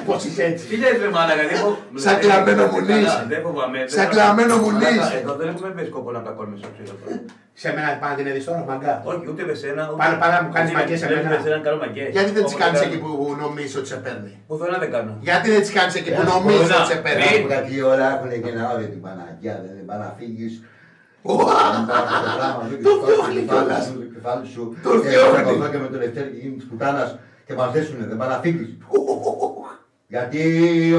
Πώς είσαι έτσι. Τι λες ρε μάλακα, σαν κλαμμένο μουνί. Σαν κλαμμένο μουνί. Εδώ δεν έχουμε σκοπό να πλακώνουμε στο ξύλο. Σε μένα πάνε να την έδεις τώρα, μαγκά. Όχι, ούτε με σένα. Πάνε να μου κάνεις μαγκές σε μένα. Γιατί Γιατί δεν τις κάνεις εκεί που νομίζεις ότι σε παίρνει. Πουθενά δεν κάνω. Γιατί δεν τις κάνεις εκεί που νομίζεις ότι σε παίρνει. Που κάτι ώρα έχουν και ένα ώρα την Παναγιά, δεν πάνε να φύγεις. Το διώχνει κιόλας. Το διώχνει. Και με τον Λευτέρη και γίνει της πουτάνας και μας δέσουνε, δεν πάνε να φύγεις. Γιατί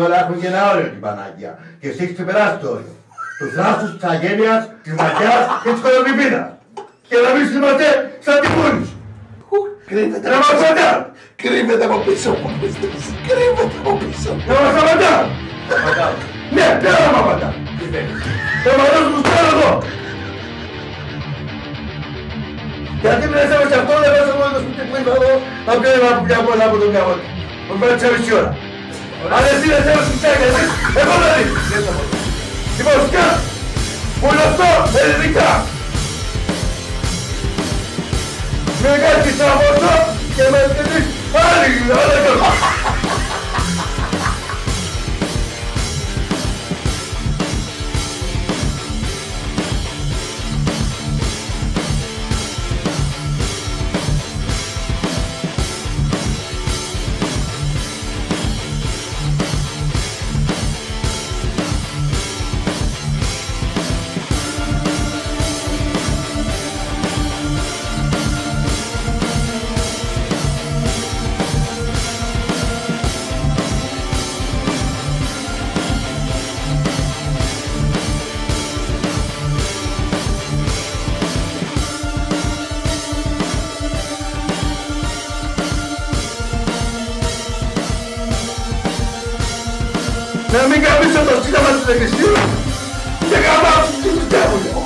όλα έχουν και ένα όριο την Παναγιά. Και εσύ έχεις ξεπεράσει το όριο. Του θράσους, της αγένειας, της ματιάς και της κολονιπίνας. Και να μην είμαστε σαν τη μούνη σου. Κρύβεται Να μας σταματά! Κρύβεται από πίσω μου. Κρύβεται από πίσω μου. Να μας σταματά! Ναι, δεν θα μας σταματά! Θα μας δώσεις μου στέλνω εδώ! Γιατί μιλέσαμε σε αυτό, δεν βάζω μόνο το σπίτι που ήρθα εδώ, να πιένει ένα πουλιακό από τον καβότη. Μου φέρει τις 6 ώρα. Αν εσύ δεν θέλεις τις έκανες, εγώ δεν δεις. Λοιπόν, σκά, πουλωστό, ελληνικά. Με κάτι σαν αυτό και με σκεφτείς άλλη γλυκά. Να μην καμίσω το σύνταμα της Εκκλησίας και καμάω στους διάβολους.